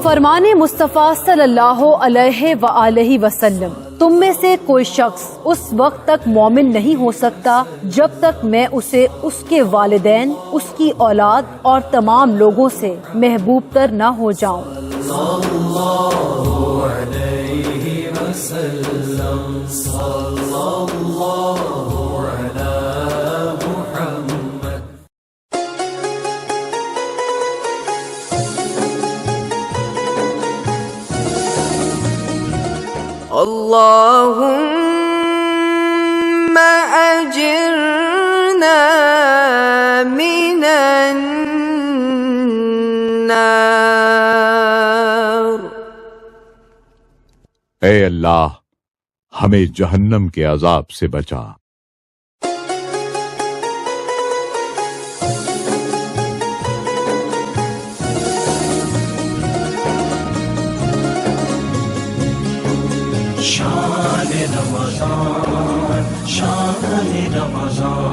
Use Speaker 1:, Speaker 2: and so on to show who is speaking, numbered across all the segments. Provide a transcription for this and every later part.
Speaker 1: فرمان مصطفیٰ صلی اللہ علیہ وآلہ وسلم، تم میں سے کوئی شخص اس وقت تک مومن نہیں ہو سکتا جب تک میں اسے اس کے والدین، اس کی اولاد اور تمام لوگوں سے محبوب تر نہ ہو جاؤں۔
Speaker 2: اللهم أجرنا من النار۔
Speaker 3: اے اللہ، ہمیں جہنم کے عذاب سے بچا۔
Speaker 4: شان رمضان، شان رمضان۔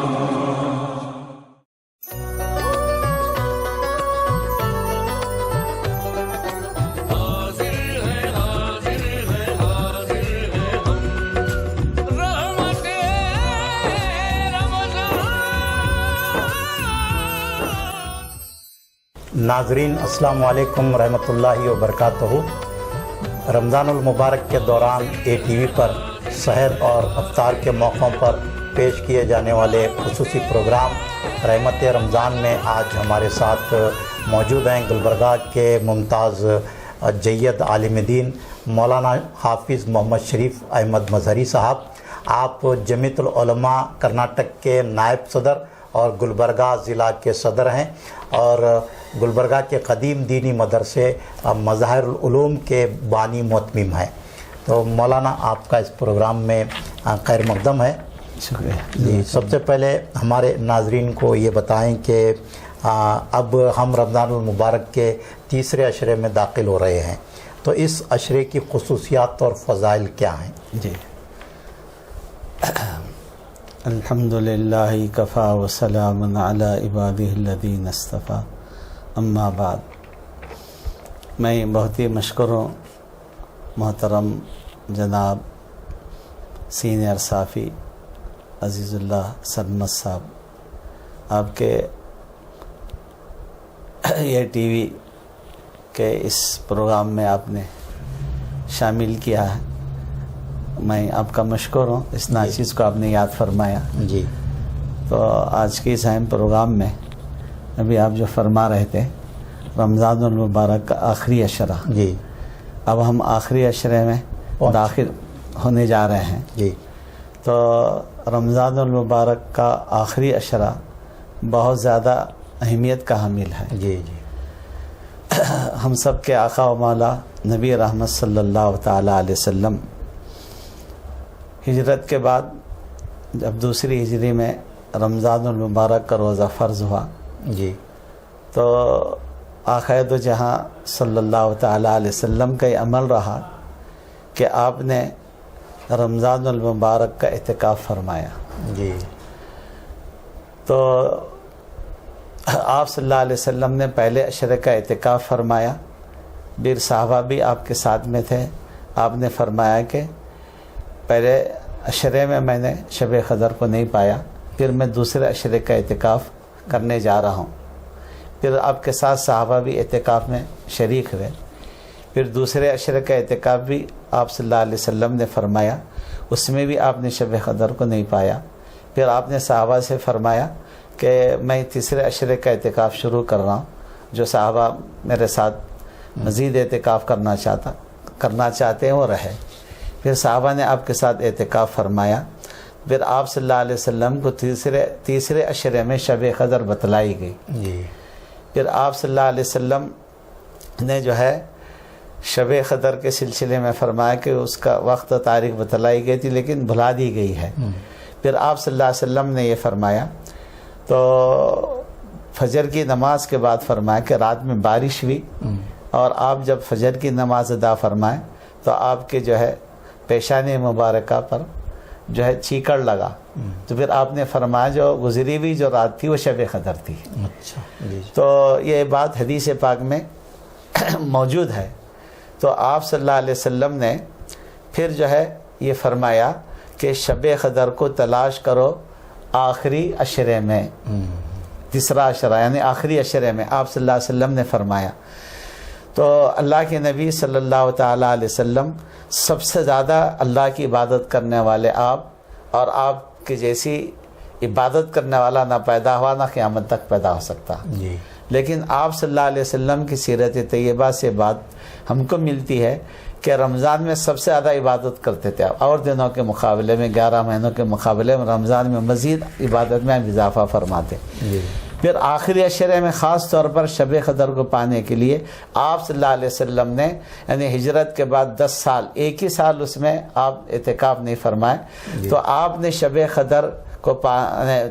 Speaker 5: ناظرین السلام علیکم ورحمۃ اللہ وبرکاتہ۔ رمضان المبارک کے دوران اے ٹی وی پر سحر اور افطار کے موقعوں پر پیش کیے جانے والے خصوصی پروگرام رحمت رمضان میں آج ہمارے ساتھ موجود ہیں گلبرگہ کے ممتاز جید عالم دین مولانا حافظ محمد شریف احمد مظہری صاحب۔ آپ جمعیت العلماء کرناٹک کے نائب صدر اور گلبرگہ ضلع کے صدر ہیں اور گلبرگہ کے قدیم دینی مدرسے مظاہر العلوم کے بانی محتمم ہیں۔ تو مولانا آپ کا اس پروگرام میں خیر مقدم ہے۔
Speaker 6: شکریہ
Speaker 5: جی، سب سے پہلے ہمارے ناظرین کو یہ بتائیں کہ اب ہم رمضان المبارک کے تیسرے عشرے میں داخل ہو رہے ہیں، تو اس عشرے کی خصوصیات اور فضائل کیا ہیں؟
Speaker 6: جی، الحمدللہ کفا وسلام علی عبادہ الذین اصطفیٰ، اما بعد۔ میں بہت ہی مشکور ہوں محترم جناب سینئر صافی عزیز اللہ سرمد صاحب، آپ کے یہ ٹی وی کے اس پروگرام میں آپ نے شامل کیا ہے۔ میں آپ کا مشکور ہوں، اس ناچیز کو آپ نے یاد فرمایا۔
Speaker 5: جی،
Speaker 6: تو آج کے اس اہم پروگرام میں ابھی آپ جو فرما رہے تھے رمضان المبارک کا آخری عشرہ،
Speaker 5: جی،
Speaker 6: اب ہم آخری عشرے میں داخل ہونے جا رہے ہیں۔
Speaker 5: جی،
Speaker 6: تو رمضان المبارک کا آخری عشرہ بہت زیادہ اہمیت کا حامل ہے۔
Speaker 5: جی، جی،
Speaker 6: ہم سب کے آقا و مولا نبی رحمت صلی اللہ تعالیٰ علیہ وسلم ہجرت کے بعد جب دوسری ہجری میں رمضان المبارک کا روزہ فرض ہوا،
Speaker 5: جی،
Speaker 6: تو آقا دو جہاں صلی اللہ تعالیٰ علیہ وسلم کا یہ عمل رہا کہ آپ نے رمضان المبارک کا اعتکاف فرمایا۔
Speaker 5: جی،
Speaker 6: تو آپ صلی اللہ علیہ وسلم نے پہلے عشرے کا اعتکاف فرمایا، پھر صحابہ بھی آپ کے ساتھ میں تھے۔ آپ نے فرمایا کہ پہلے عشرے میں میں نے شب قدر کو نہیں پایا، پھر میں دوسرے عشرے کا اعتکاف کرنے جا رہا ہوں۔ پھر آپ کے ساتھ صحابہ بھی اعتکاف میں شریک ہوئے، پھر دوسرے عشرے کا اعتکاف بھی آپ صلی اللہ علیہ وسلم نے فرمایا، اس میں بھی آپ نے شب قدر کو نہیں پایا۔ پھر آپ نے صحابہ سے فرمایا کہ میں تیسرے عشرے کا اعتکاف شروع کر رہا ہوں، جو صحابہ میرے ساتھ مزید اعتکاف کرنا چاہتے ہیں وہ رہے۔ پھر صحابہ نے آپ کے ساتھ اعتکاف فرمایا، پھر آپ صلی اللہ علیہ وسلم کو تیسرے عشرے میں شب قدر بتلائی گئی۔
Speaker 5: جی،
Speaker 6: پھر آپ صلی اللہ علیہ وسلم نے جو ہے شب قدر کے سلسلے میں فرمایا کہ اس کا وقت و تاریخ بتلائی گئی تھی لیکن بھلا دی گئی ہے۔ پھر آپ صلی اللہ علیہ وسلم نے یہ فرمایا، تو فجر کی نماز کے بعد فرمایا کہ رات میں بارش ہوئی، اور آپ جب فجر کی نماز ادا فرمائیں تو آپ کے جو ہے پیشانی مبارکہ پر جو ہے چیکڑ لگا، تو پھر آپ نے فرمایا جو گزری ہوئی جو رات تھی وہ شب قدر تھی.
Speaker 5: اچھا جی.
Speaker 6: تو یہ بات حدیث پاک میں موجود ہے. تو آپ صلی اللہ علیہ وسلم نے پھر جو ہے یہ فرمایا کہ شب قدر کو تلاش کرو آخری عشرے میں، تیسرا عشرہ یعنی آخری عشرے میں آپ صلی اللہ علیہ وسلم نے فرمایا. تو اللہ کے نبی صلی اللہ تعالیٰ علیہ وسلم سب سے زیادہ اللہ کی عبادت کرنے والے آپ، اور آپ کی جیسی عبادت کرنے والا نہ پیدا ہوا نہ قیامت تک پیدا ہو سکتا.
Speaker 5: جی.
Speaker 6: لیکن آپ صلی اللہ علیہ وسلم کی سیرت طیبہ سے بات ہم کو ملتی ہے کہ رمضان میں سب سے زیادہ عبادت کرتے تھے اور دنوں کے مقابلے میں، 11 مہینوں کے مقابلے میں رمضان میں مزید عبادت میں اضافہ فرماتے.
Speaker 5: جی.
Speaker 6: پھر آخری عشرے میں خاص طور پر شب قدر کو پانے کے لیے آپ صلی اللہ علیہ وسلم نے یعنی ہجرت کے بعد 10 سال، ایک ہی سال اس میں آپ اعتکاف نہیں فرمائے. تو آپ نے شب قدر کو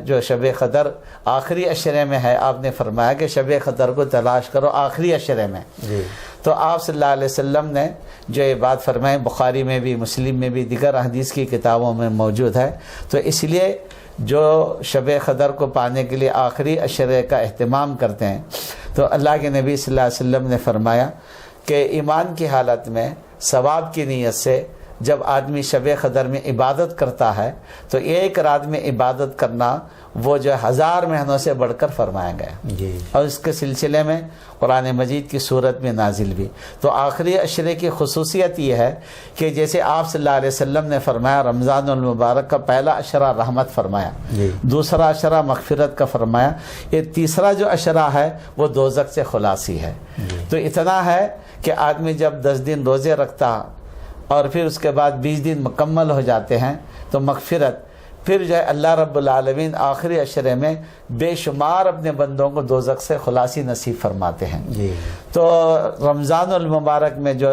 Speaker 6: جو شب قدر آخری عشرے میں ہے، آپ نے فرمایا کہ شب قدر کو تلاش کرو آخری عشرے میں.
Speaker 5: جی.
Speaker 6: تو آپ صلی اللہ علیہ وسلم نے جو یہ بات فرمائی بخاری میں بھی، مسلم میں بھی، دیگر حدیث کی کتابوں میں موجود ہے. تو اس لیے جو شب قدر کو پانے کے لیے آخری عشرے کا اہتمام کرتے ہیں، تو اللہ کے نبی صلی اللہ علیہ وسلم نے فرمایا کہ ایمان کی حالت میں ثواب کی نیت سے جب آدمی شب قدر میں عبادت کرتا ہے تو ایک رات میں عبادت کرنا وہ جو 1000 مہینوں سے بڑھ کر فرمایا گیا.
Speaker 5: جی.
Speaker 6: اور اس کے سلسلے میں قرآن مجید کی صورت میں نازل بھی. تو آخری عشرے کی خصوصیت یہ ہے کہ جیسے آپ صلی اللہ علیہ وسلم نے فرمایا رمضان المبارک کا پہلا عشرہ رحمت فرمایا،
Speaker 5: جی.
Speaker 6: دوسرا عشرہ مغفرت کا فرمایا، یہ تیسرا جو عشرہ ہے وہ دوزخ سے خلاصی ہے. تو اتنا ہے کہ آدمی جب 10 دن روزے رکھتا اور پھر اس کے بعد 20 دن مکمل ہو جاتے ہیں تو مغفرت، پھر جو ہے اللہ رب العالمین آخری عشرے میں بے شمار اپنے بندوں کو دوزخ سے خلاصی نصیب فرماتے ہیں.
Speaker 5: جی.
Speaker 6: تو رمضان المبارک میں جو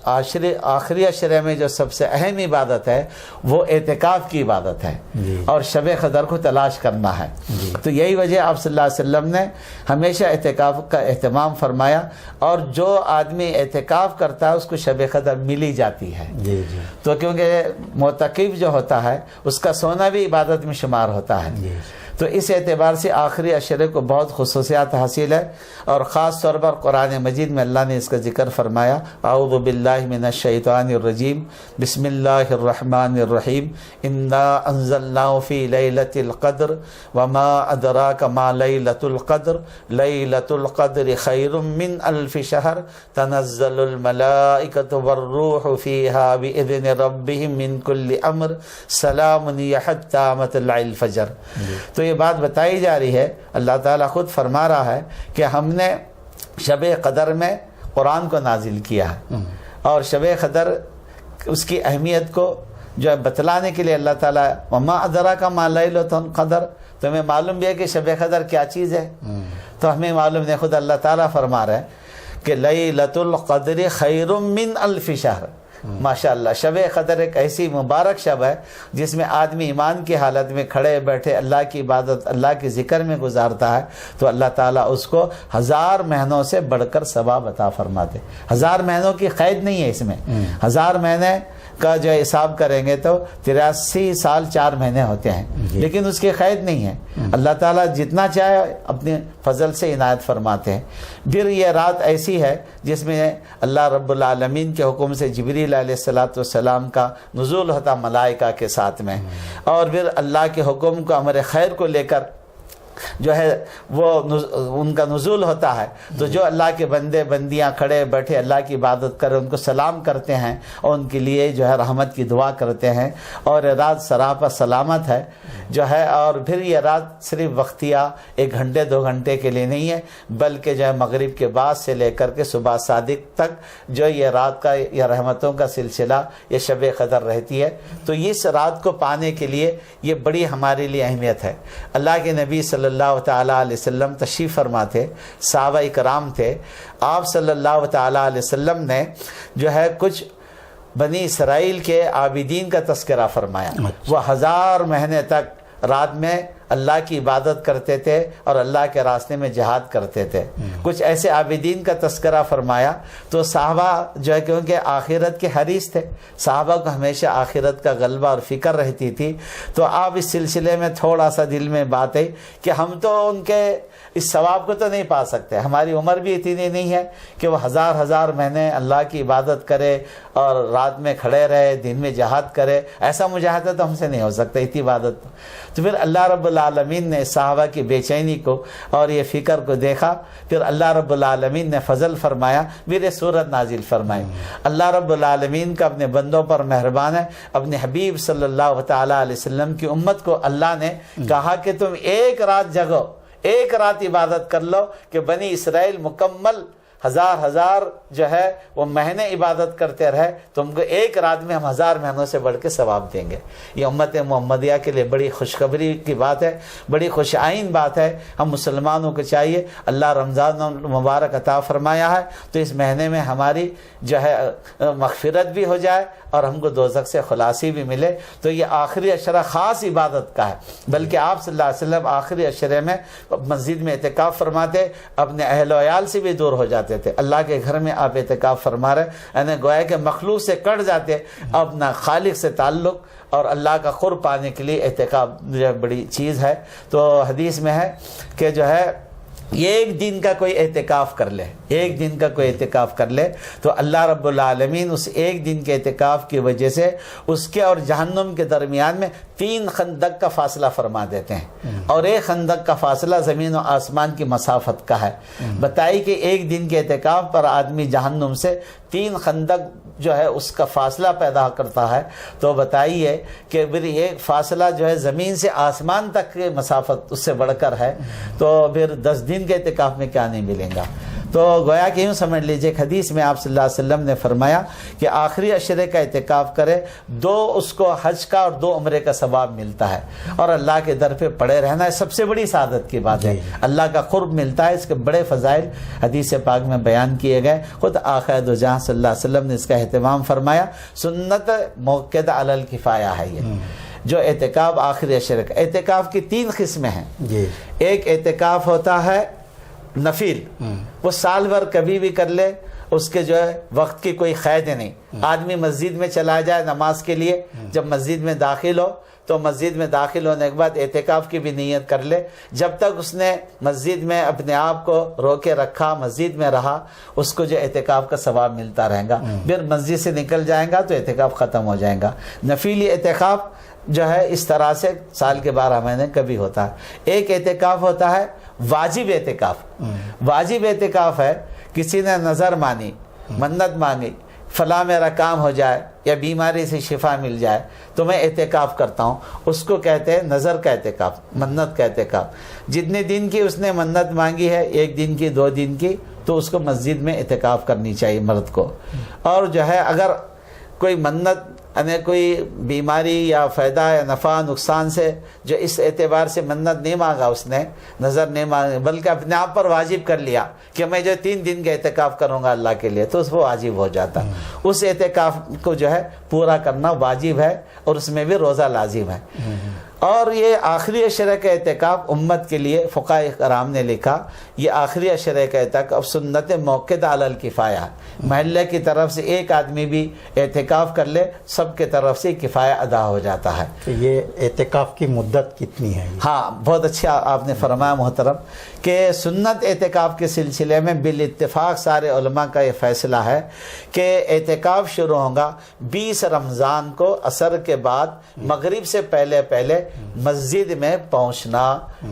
Speaker 6: آخری عشرے میں جو سب سے اہم عبادت ہے وہ اعتکاف کی عبادت ہے.
Speaker 5: جی.
Speaker 6: اور شب قدر کو تلاش کرنا ہے.
Speaker 5: جی.
Speaker 6: تو یہی وجہ آپ صلی اللہ علیہ وسلم نے ہمیشہ اعتکاف کا اہتمام فرمایا، اور جو آدمی اعتکاف کرتا ہے اس کو شب قدر ملی جاتی ہے.
Speaker 5: جی. جی.
Speaker 6: تو کیونکہ معتکف جو ہوتا ہے اس کا سونا بھی عبادت میں شمار ہوتا ہے.
Speaker 5: جی.
Speaker 6: تو اس اعتبار سے آخری عشرے کو بہت خصوصیات حاصل ہے. اور خاص طور پر قرآن مجید میں اللہ نے اس کا ذکر فرمایا، اعوذ باللہ من الشیطان الرجیم، بسم اللہ الرحمن الرحیم، انا انزلناه فی لیلۃ القدر وما ادراک ما لیلۃ القدر، لیلۃ القدر خیر من الف شہر، تنزل الملائکۃ والروح فیہا باذن ربہم من کل امر، سلام ہی حتی مطلع الفجر. تو یہ بات بتائی جا رہی ہے، اللہ تعالیٰ خود فرما رہا ہے کہ ہم نے شب قدر میں قرآن کو نازل کیا ہے، اور شب قدر اس کی اہمیت کو جو ہے بتلانے کے لیے اللہ تعالیٰ وما ادراک ما لیلۃ القدر، تو ہمیں معلوم بھی ہے کہ شب قدر کیا چیز ہے. تو ہمیں معلوم نہیں، خود اللہ تعالیٰ فرما رہے ہیں کہ لیلۃ القدر خیر من الف شہر. ماشاءاللہ شب قدر ایک ایسی مبارک شب ہے جس میں آدمی ایمان کی حالت میں کھڑے بیٹھے اللہ کی عبادت، اللہ کی ذکر میں گزارتا ہے، تو اللہ تعالیٰ اس کو 1000 مہینوں سے بڑھ کر ثواب عطا فرماتے. 1000 مہینوں کی قید نہیں ہے اس میں. 1000 مہینے کا جو حساب کریں گے تو 83 سال 4 مہینے ہوتے ہیں، لیکن اس کی قید نہیں ہے. اللہ تعالیٰ جتنا چاہے اپنے فضل سے عنایت فرماتے ہیں. پھر یہ رات ایسی ہے جس میں اللہ رب العالمین کے حکم سے جبریل علیہ السلام کا نزول ہوتا ملائکہ کے ساتھ میں، اور پھر اللہ کے حکم کو امر خیر کو لے کر جو ہے وہ ان کا نزول ہوتا ہے. تو جو اللہ کے بندے بندیاں کھڑے بیٹھے اللہ کی عبادت کرے ان کو سلام کرتے ہیں اور ان کے لیے جو ہے رحمت کی دعا کرتے ہیں. اور رات سراپا سلامت ہے جو ہے. اور پھر یہ رات صرف وقتیہ 1 گھنٹے 2 گھنٹے کے لیے نہیں ہے، بلکہ جو ہے مغرب کے بعد سے لے کر کے صبح صادق تک جو یہ رات کا یہ رحمتوں کا سلسلہ یہ شب قدر رہتی ہے. تو اس رات کو پانے کے لیے یہ بڑی ہمارے لیے اہمیت ہے. اللہ کے نبی صلی اللہ تعالیٰ علیہ وسلم تشریف فرما تھے، صحابہ کرام تھے. آپ صلی اللہ تعالیٰ علیہ وسلم نے جو ہے کچھ بنی اسرائیل کے عابدین کا تذکرہ فرمایا. وہ 1000 مہینے تک رات میں اللہ کی عبادت کرتے تھے اور اللہ کے راستے میں جہاد کرتے تھے. کچھ ایسے عابدین کا تذکرہ فرمایا. تو صحابہ جو ہے کیونکہ آخرت کے حریص تھے, صحابہ کو ہمیشہ آخرت کا غلبہ اور فکر رہتی تھی. تو آپ اس سلسلے میں تھوڑا سا دل میں بات ہے کہ ہم تو ان کے اس ثواب کو تو نہیں پا سکتے, ہماری عمر بھی اتنی نہیں ہے کہ وہ ہزار مہینے اللہ کی عبادت کرے اور رات میں کھڑے رہے, دن میں جہاد کرے. ایسا مجاہدہ تو ہم سے نہیں ہو سکتا, اتنی عبادت. تو پھر اللہ رب العالمین نے صحابہ کی بے چینی کو اور یہ فکر کو دیکھا. پھر اللہ رب العالمین نے فضل فرمایا, پھر یہ سورت نازل فرمائی. اللہ رب العالمین کا اپنے بندوں پر مہربان ہے. اپنے حبیب صلی اللہ تعالیٰ علیہ وسلم کی امت کو اللہ نے کہا کہ تم ایک رات جگو, ایک رات عبادت کر لو, کہ بنی اسرائیل مکمل ہزار جو ہے وہ مہینے عبادت کرتے رہے, تم کو ایک رات میں ہم 1000 مہینوں سے بڑھ کے ثواب دیں گے. یہ امت محمدیہ کے لیے بڑی خوشخبری کی بات ہے, بڑی خوش آئین بات ہے. ہم مسلمانوں کو چاہیے, اللہ رمضان المبارک عطا فرمایا ہے تو اس مہینے میں ہماری جو ہے مغفرت بھی ہو جائے اور ہم کو دوزخ سے خلاصی بھی ملے. تو یہ آخری عشرہ خاص عبادت کا ہے, بلکہ آپ صلی اللہ علیہ وسلم آخری عشرے میں مسجد میں اعتکاف فرماتے, اپنے اہل و عیال سے بھی دور ہو جاتے تھے. اللہ کے گھر میں آپ اعتکاف فرما رہے, یعنی گویا کہ مخلوق سے کٹ جاتے, اپنا خالق سے تعلق اور اللہ کا قرب پانے کے لیے اعتکاف جو ہے بڑی چیز ہے. تو حدیث میں ہے کہ جو ہے ایک دن کا کوئی اعتکاف کر لے, ایک دن کا کوئی اعتکاف کر لے تو اللہ رب العالمین اس ایک دن کے اعتکاف کی وجہ سے اس کے اور جہنم کے درمیان میں 3 خندق کا فاصلہ فرما دیتے ہیں, اور ایک خندق کا فاصلہ زمین و آسمان کی مسافت کا ہے. بتائی کہ ایک دن کے اعتکاف پر آدمی جہنم سے 3 خندق جو ہے اس کا فاصلہ پیدا کرتا ہے. تو بتائیے کہ پھر ایک فاصلہ جو ہے زمین سے آسمان تک کی مسافت اس سے بڑھ کر ہے, تو پھر 10 دن کے اعتکاف میں کیا نہیں ملیں گا. تو گویا کہ یوں سمجھ لیجئے کہ حدیث میں آپ صلی اللہ علیہ وسلم نے فرمایا کہ آخری عشرے کا اعتکاف کرے, 2 اس کو حج کا اور 2 عمرے کا ثواب ملتا ہے, اور اللہ کے در پہ پڑے رہنا ہے سب سے بڑی سعادت کی بات ہے. اللہ کا قرب ملتا ہے, اس کے بڑے فضائل حدیث پاک میں بیان کیے گئے. خود آقا دو جہاں صلی اللہ علیہ وسلم نے اس کا اہتمام فرمایا. سنت موقدہ علی الکفایہ ہے یہ جو اعتکاف آخری عشرے کا. اعتکاف کی 3 قسمیں ہیں. ایک اعتکاف ہوتا ہے نفل, وہ سال بھر کبھی بھی کر لے, اس کے جو ہے وقت کی کوئی قید نہیں. آدمی مسجد میں چلا جائے نماز کے لیے, جب مسجد میں داخل ہو تو مسجد میں داخل ہونے کے بعد اعتکاف کی بھی نیت کر لے. جب تک اس نے مسجد میں اپنے آپ کو روکے رکھا, مسجد میں رہا, اس کو جو اعتکاف کا ثواب ملتا رہے گا. پھر مسجد سے نکل جائے گا تو اعتکاف ختم ہو جائے گا. نفلی اعتکاف جو ہے اس طرح سے سال کے 12 مہینے کبھی ہوتا ہے. ایک اعتکاف ہوتا ہے واجب اعتکاف. واجب اعتکاف ہے کسی نے نظر مانی, منت مانگی, فلاں میرا کام ہو جائے یا بیماری سے شفا مل جائے تو میں اعتکاف کرتا ہوں. اس کو کہتے ہیں نظر کا اعتکاف, منت کا اعتکاف. جتنے دن کی اس نے منت مانگی ہے, 1 دن کی 2 دن کی, تو اس کو مسجد میں اعتکاف کرنی چاہیے مرد کو. اور جو ہے اگر کوئی منت یعنی کوئی بیماری یا فائدہ یا نفع نقصان سے جو اس اعتبار سے منت نہیں مانگا, اس نے نظر نہیں مانگا, بلکہ اپنے آپ پر واجب کر لیا کہ میں جو 3 دن کا اعتکاف کروں گا اللہ کے لیے, تو اس کو واجب ہو جاتا. اس اعتکاف کو جو ہے پورا کرنا واجب ہے, اور اس میں بھی روزہ لازم ہے. اور یہ آخری عشرے کا اعتکاف امت کے لیے فقہاء کرام نے لکھا, یہ آخری عشرے کا اعتکاف سنت موقدہ علی الکفایہ, محلے کی طرف سے ایک آدمی بھی اعتکاف کر لے, سب کے طرف سے کفایہ ادا ہو جاتا ہے.
Speaker 5: یہ اعتکاف کی مدت کتنی ہے؟
Speaker 6: ہاں بہت اچھا آپ نے فرمایا محترم کہ سنت اعتکاف کے سلسلے میں بالاتفاق سارے علماء کا یہ فیصلہ ہے کہ اعتکاف شروع ہوگا 20 رمضان کو عصر کے بعد مغرب سے پہلے مسجد میں پہنچنا,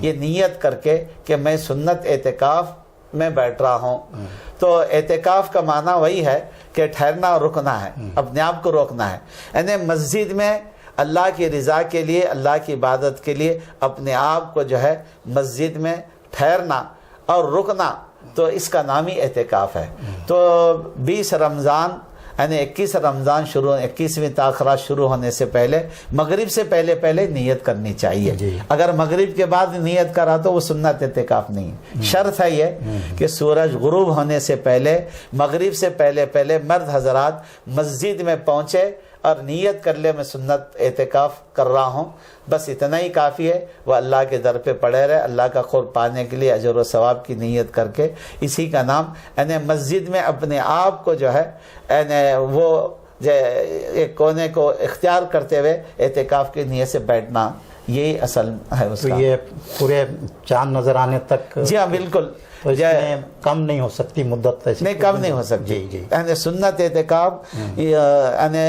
Speaker 6: یہ نیت کر کے کہ میں سنت اعتکاف میں بیٹھ رہا ہوں. تو اعتکاف کا معنی وہی ہے کہ ٹھہرنا اور رکنا ہے, اپنے آپ کو روکنا ہے. یعنی مسجد میں اللہ کی رضا کے لیے, اللہ کی عبادت کے لیے اپنے آپ کو جو ہے مسجد میں ٹھہرنا اور رکنا, تو اس کا نام ہی اعتکاف ہے. تو 20 رمضان یعنی 21 رمضان 21ویں تاخرات شروع ہونے سے پہلے مغرب سے پہلے نیت کرنی چاہیے. اگر مغرب کے بعد نیت کرا تو وہ سنت اعتکاف نہیں. شرط ہے یہ کہ سورج غروب ہونے سے پہلے, مغرب سے پہلے مرد حضرات مسجد میں پہنچے, اور نیت کر لے میں سنت اعتکاف کر رہا ہوں، بس اتنا ہی کافی ہے. وہ اللہ کے در پہ پڑے رہے، اللہ کا قرب پانے کے لیے اجر و ثواب کی نیت کر کے. اسی کا نام یعنی مسجد میں اپنے آپ کو جو ہے یعنی وہ ایک کونے کو اختیار کرتے ہوئے اعتکاف کی نیت سے بیٹھنا، یہی اصل ہے اس
Speaker 5: تو
Speaker 6: کا.
Speaker 5: یہ پورے چاند نظر آنے تک
Speaker 6: جی ہاں بالکل،
Speaker 5: تو اس میں کم نہیں ہو سکتی مدت ایسی؟
Speaker 6: نہیں کم نہیں ہو سکتی.
Speaker 5: جی جی.
Speaker 6: یعنی سنت اعتکاف یعنی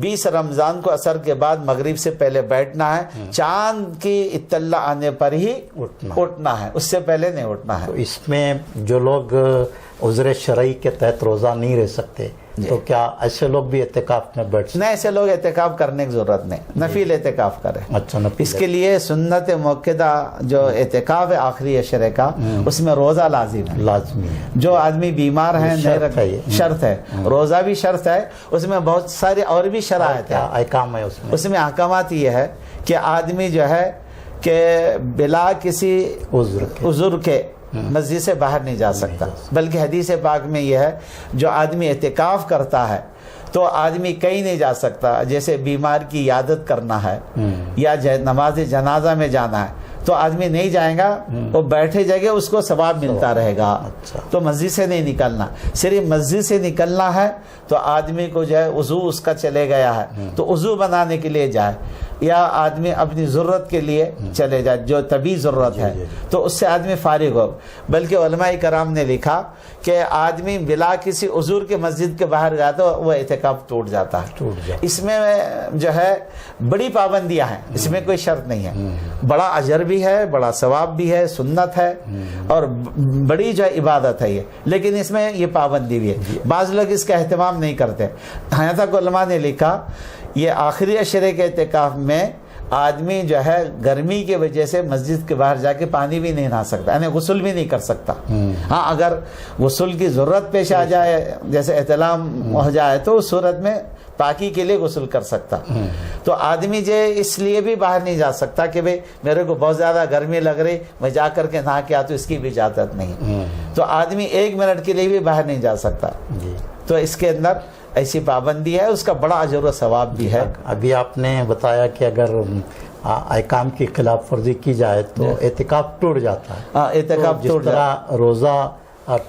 Speaker 6: 20 رمضان کو عصر کے بعد مغرب سے پہلے بیٹھنا ہے، چاند کی اطلاع آنے پر ہی اٹھنا ہے، اس سے پہلے نہیں اٹھنا ہے.
Speaker 5: تو اس میں جو لوگ عذر شرعی کے تحت روزہ نہیں رہ سکتے تو کیا ایسے لوگ بھی اعتکاف میں بیٹھ سکتے؟
Speaker 6: نہیں، ایسے لوگ اعتکاف کرنے کی ضرورت نہیں، نفل اعتکاف کریں.
Speaker 5: اچھا،
Speaker 6: اس کے لیے سنت موقدہ جو اعتکاف ہے آخری عشرے کا، اس میں روزہ لازم ہے.
Speaker 5: لازمی ہے.
Speaker 6: جو آدمی بیمار ہے نہیں
Speaker 5: شرط ہے یہ.
Speaker 6: شرط ہے، روزہ بھی شرط ہے. اس میں بہت سارے اور بھی شرائط
Speaker 5: کیا
Speaker 6: ہے.
Speaker 5: احکام ہے اس میں؟
Speaker 6: احکامات یہ ہے کہ آدمی جو ہے کہ بلا کسی عذر کے مسجد سے باہر نہیں جا سکتا. بلکہ حدیث پاک میں یہ ہے جو آدمی اعتکاف کرتا ہے تو آدمی کہیں نہیں جا سکتا. جیسے بیمار کی عیادت کرنا ہے یا نماز جنازہ میں جانا ہے تو آدمی نہیں جائے گا، وہ بیٹھے جگہ اس کو ثواب ملتا رہے گا. تو مسجد سے نہیں نکلنا. صرف مسجد سے نکلنا ہے تو آدمی کو جو ہے وضو اس کا چلے گیا ہے تو وضو بنانے کے لیے جائے، یا آدمی اپنی ضرورت کے لیے چلے جائے جو طبی ضرورت ہے تو اس سے آدمی فارغ ہو. بلکہ علماء کرام نے لکھا کہ آدمی بلا کسی عذر کے مسجد کے باہر گیا تو وہ اعتکاف ٹوٹ جاتا ہے. اس میں جو ہے بڑی پابندیاں ہیں، اس میں کوئی شرط نہیں ہے. بڑا اجر بھی ہے، بڑا ثواب بھی ہے، سنت ہے اور بڑی جو عبادت ہے یہ. لیکن اس میں یہ پابندی بھی ہے. بعض لوگ اس کا اہتمام نہیں کرتے. یہاں تک علماء نے لکھا یہ آخری عشرے کے اعتکاف میں آدمی جو ہے گرمی کی وجہ سے مسجد کے باہر جا کے پانی بھی نہیں نہا سکتا، یعنی غسل بھی نہیں کر سکتا. ہاں اگر غسل کی ضرورت پیش آ جائے، جیسے احتلام ہو جائے، تو اس صورت میں پاکی کے لیے غسل کر سکتا. تو آدمی جو اس لیے بھی باہر نہیں جا سکتا کہ بھئی میرے کو بہت زیادہ گرمی لگ رہی، میں جا کر کے نہا کے آتا، اس کی بھی اجازت نہیں. تو آدمی 1 منٹ کے لیے بھی باہر نہیں جا سکتا. تو اس کے اندر ایسی پابندی ہے، اس کا بڑا اجر و ثواب بھی ہے.
Speaker 5: ابھی آپ نے بتایا کہ اگر احکام کی خلاف ورزی کی جائے تو اعتکاف ٹوٹ جاتا ہے.
Speaker 6: اعتکاف
Speaker 5: جس طرح روزہ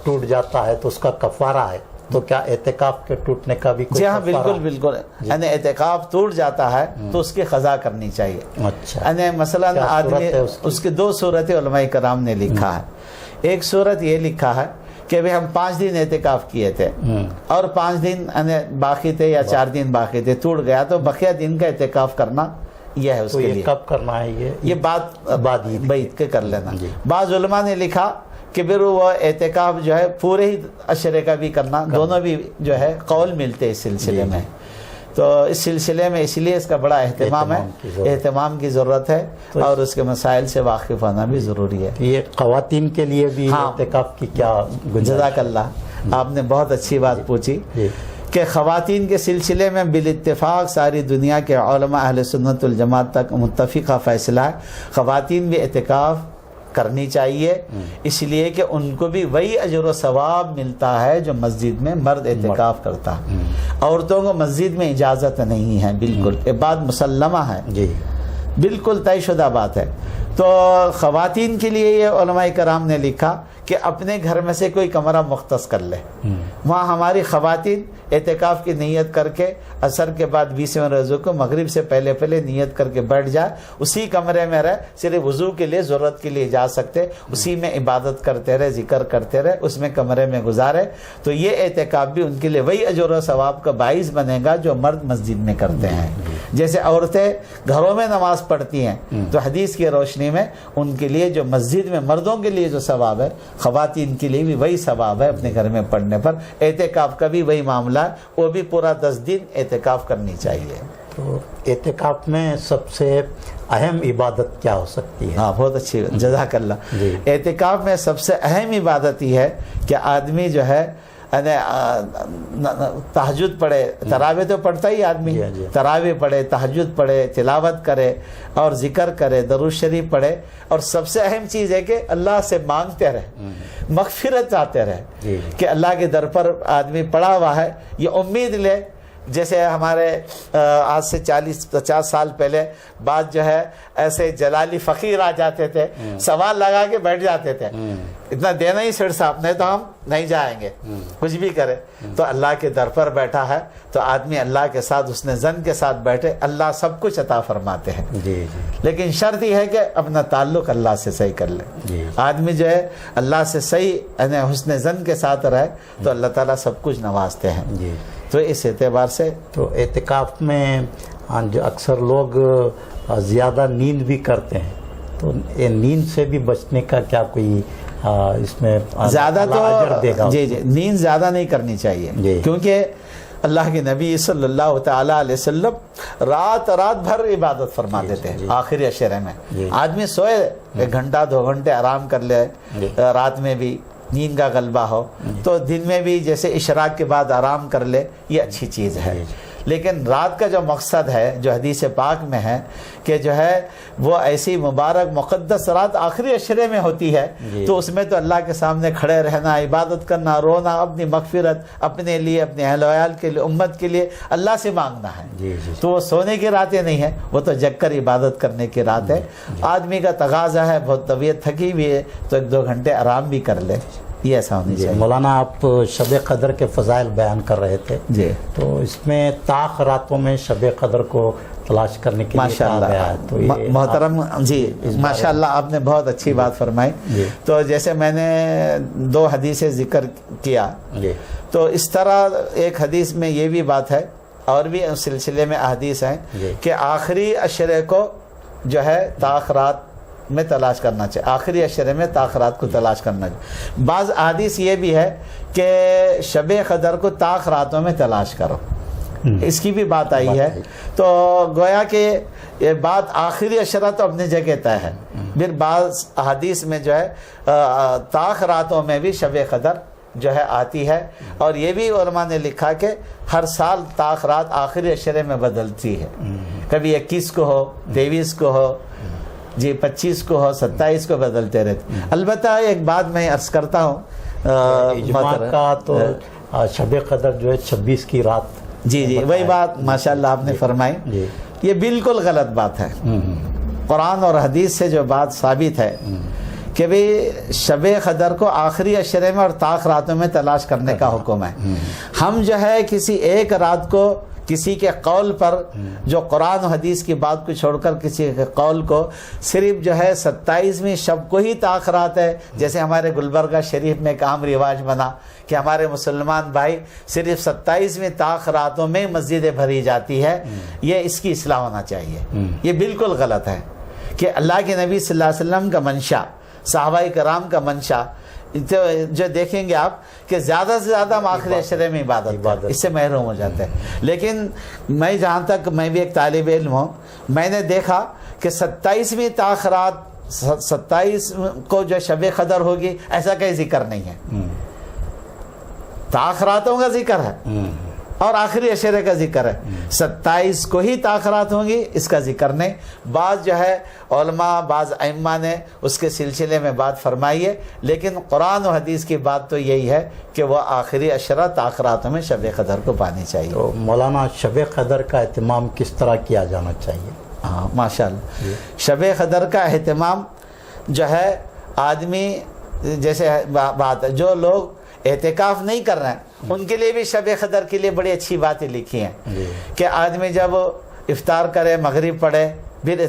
Speaker 5: ٹوٹ جاتا ہے تو اس کا کفارہ ہے، تو کیا اعتکاف کے ٹوٹنے کا بھی کوئی؟
Speaker 6: جی ہاں بالکل بالکل. یعنی اعتکاف ٹوٹ جاتا ہے تو اس کی قضا کرنی چاہیے.
Speaker 5: اچھا.
Speaker 6: یعنی مثلا آدمی اس کی 2 صورتیں علماء کرام نے لکھا ہے. ایک صورت یہ لکھا ہے کہ ہم 5 دن اعتکاف کیے تھے اور 5 دن باقی تھے یا 4 دن باقی تھے، ٹوٹ گیا تو بقیہ دن کا اعتکاف کرنا یہ ہے اس کے لیے.
Speaker 5: کب کرنا ہے یہ
Speaker 6: بات بعید کے کر لینا. بعض علماء نے لکھا کہ پھر وہ اعتکاف جو ہے پورے ہی عشرے کا بھی کرنا. دونوں بھی جو ہے قول ملتے اس سلسلے میں. تو اس سلسلے میں اس لیے اس کا بڑا اہتمام ہے، اہتمام کی ضرورت ہے اور اس کے مسائل سے واقف ہونا بھی ضروری ہے.
Speaker 5: یہ خواتین کے لیے بھی اعتکاف کی کیا گنجائش؟
Speaker 6: جزاک اللہ، آپ نے بہت اچھی بات پوچھی کہ خواتین کے سلسلے میں بالاتفاق ساری دنیا کے علماء اہل سنت والجماعت تک متفقہ فیصلہ ہے خواتین بھی اعتکاف کرنی چاہیے، اس لیے کہ ان کو بھی وہی اجر و ثواب ملتا ہے جو مسجد میں مرد اعتکاف کرتا ہے. عورتوں کو مسجد میں اجازت نہیں ہے، بالکل یہ بات مسلمہ ہے، بالکل طے شدہ بات ہے. تو خواتین کے لیے یہ علماء کرام نے لکھا کہ اپنے گھر میں سے کوئی کمرہ مختص کر لے، وہاں ہماری خواتین اعتکاف کی نیت کر کے عصر کے بعد 20ویں روزے کو مغرب سے پہلے نیت کر کے بیٹھ جائے، اسی کمرے میں رہے، صرف وضو کے لیے ضرورت کے لیے جا سکتے، اسی میں عبادت کرتے رہے، ذکر کرتے رہے، اس میں کمرے میں گزارے. تو یہ اعتکاف بھی ان کے لیے وہی اجر و ثواب کا باعث بنے گا جو مرد مسجد میں کرتے ہیں. جیسے عورتیں گھروں میں نماز پڑھتی ہیں تو حدیث کی روشنی میں ان کے لیے جو مسجد میں مردوں کے لیے جو ثواب ہے، خواتین کے لیے بھی وہی ثواب ہے اپنے گھر میں پڑھنے پر. اعتکاف کا بھی وہی معاملہ ہے، وہ بھی پورا 10 دن اعتکاف کرنی چاہیے.
Speaker 5: تو اعتکاف میں سب سے اہم عبادت کیا ہو سکتی ہے؟
Speaker 6: ہاں بہت اچھی، جزاک اللہ. اعتکاف میں سب سے اہم عبادت یہ ہے کہ آدمی جو ہے تہجد پڑھے. تراویح تو پڑھتا ہی آدمی، تراویح پڑھے، تہجد پڑھے، تلاوت کرے اور ذکر کرے، درود شریف پڑھے. اور سب سے اہم چیز ہے کہ اللہ سے مانگتے رہے، مغفرت چاہتے رہے کہ اللہ کے در پر آدمی پڑا ہوا ہے، یہ امید لے جیسے ہمارے آج سے 40-50 سال پہلے بعد جو ہے ایسے جلالی فقیر آ جاتے تھے, سوال لگا کے بیٹھ جاتے تھے, اتنا دینا ہی سیٹ صاحب نے تو ہم نہیں جائیں گے, کچھ بھی کرے. تو اللہ کے در پر بیٹھا ہے تو آدمی اللہ کے ساتھ حسن ظن کے ساتھ بیٹھے, اللہ سب کچھ عطا فرماتے ہیں. لیکن شرط یہ ہے کہ اپنا تعلق اللہ سے صحیح کر لے. آدمی جو ہے اللہ سے صحیح یعنی حسن ظن کے ساتھ رہے تو اللہ تعالیٰ سب کچھ نوازتے ہیں. تو اس اعتبار سے
Speaker 5: تو اعتکاف میں جو اکثر لوگ زیادہ نیند بھی کرتے ہیں, تو یہ نیند سے بھی بچنے کا کیا کوئی اس میں
Speaker 6: زیادہ
Speaker 5: اجر دے گا؟
Speaker 6: تو جی نیند زیادہ نہیں کرنی چاہیے, کیونکہ اللہ کے نبی صلی اللہ تعالی علیہ وسلم رات بھر عبادت فرماتے تھے. آخری عشرے میں آدمی سوئے 1 گھنٹہ 2 گھنٹے آرام کر لے, رات میں بھی نیند کا غلبہ ہو, تو دن میں بھی جیسے اشراق کے بعد آرام کر لے, یہ اچھی چیز ہے. لیکن رات کا جو مقصد ہے جو حدیث پاک میں ہے کہ جو ہے وہ ایسی مبارک مقدس رات آخری عشرے میں ہوتی ہے, تو اس میں تو اللہ کے سامنے کھڑے رہنا, عبادت کرنا, رونا, اپنی مغفرت اپنے لیے, اپنے اہل و عیال کے لیے, امت کے لیے اللہ سے مانگنا ہے. تو وہ سونے کی راتیں نہیں ہیں, وہ تو جگ کر عبادت کرنے کی رات ہے. آدمی کا تقاضا ہے, بہت طبیعت تھکی ہوئی ہے تو 1-2 گھنٹے آرام بھی کر لے, یہ ایسا ہونی چاہیے.
Speaker 5: مولانا آپ شب قدر کے فضائل بیان کر رہے تھے, تو اس میں طاق راتوں میں شب قدر کو تلاش کرنے کے لیے کہا گیا ہے. تو
Speaker 6: محترم جی ماشاءاللہ آپ نے بہت اچھی بات فرمائی. تو جیسے میں نے 2 حدیثیں ذکر کیا, تو اس طرح ایک حدیث میں یہ بھی بات ہے, اور بھی اس سلسلے میں احادیث ہیں کہ آخری عشرے کو جو ہے طاق رات میں تلاش کرنا چاہیے, آخری عشرے میں طاق رات کو تلاش کرنا چاہیے. بعض احادیث یہ بھی ہے کہ شب قدر کو طاق راتوں میں تلاش کرو, اس کی بھی بات آئی ہے. تو گویا کہ یہ بات آخری عشرہ تو اپنی جگہ طے ہے. پھر بعض احادیث میں جو ہے طاق راتوں میں بھی شب قدر جو ہے آتی ہے, اور یہ بھی علماء نے لکھا کہ ہر سال طاق رات آخری عشرے میں بدلتی ہے, کبھی 21 کو ہو, 23 کو ہو, 25 کو ہو, 27 کو بدلتے رہتے. البتہ ایک بات میں عرض کرتا ہوں,
Speaker 5: اجماع کا تو شب قدر جو ہے 26 کی رات.
Speaker 6: جی وہی بات ماشاءاللہ آپ نے فرمائی, یہ بالکل غلط بات ہے. قرآن اور حدیث سے جو بات ثابت ہے کہ بھی شب قدر کو آخری عشرے میں اور طاق راتوں میں تلاش کرنے کا حکم ہے. ہم جو ہے کسی ایک رات کو کسی کے قول پر, جو قرآن و حدیث کی بات کو چھوڑ کر کسی کے قول کو صرف جو ہے 27ویں شب کو ہی طاق رات ہے, جیسے ہمارے گلبرگہ شریف میں ایک عام رواج بنا کہ ہمارے مسلمان بھائی صرف 27ویں طاق راتوں میں مسجدیں بھری جاتی ہے, یہ اس کی اصلاح ہونا چاہیے. یہ بالکل غلط ہے کہ اللہ کے نبی صلی اللہ علیہ وسلم کا منشا, صحابہ کرام کا منشا, جو دیکھیں گے آپ کہ زیادہ سے زیادہ ہم آخری عشرے میں عبادت اس سے محروم ہو جاتے ہیں. لیکن میں جہاں تک, میں بھی ایک طالب علم ہوں, میں نے دیکھا کہ 27ویں طاق رات 27 کو جو شب قدر ہوگی ایسا کوئی ذکر نہیں ہے. طاق راتوں کا ذکر ہے اور آخری عشرے کا ذکر ہے. 27 کو ہی طاق رات ہوں گی, اس کا ذکر نہیں. بعض جو ہے علماء, بعض ائمہ نے اس کے سلسلے میں بات فرمائی ہے, لیکن قرآن و حدیث کی بات تو یہی ہے کہ وہ آخری عشرہ طاق راتوں میں شب قدر کو پانی چاہیے.
Speaker 5: تو مولانا شب قدر کا اہتمام کس طرح کیا جانا چاہیے؟
Speaker 6: ہاں ماشاءاللہ, شب قدر کا اہتمام جو ہے آدمی, جیسے بات ہے جو لوگ اعتکاف نہیں کر رہے ہیں ان کے لیے بھی شب قدر کے لیے بڑی اچھی باتیں لکھی ہیں کہ آدمی جب افطار کرے, مغرب پڑھے, پھر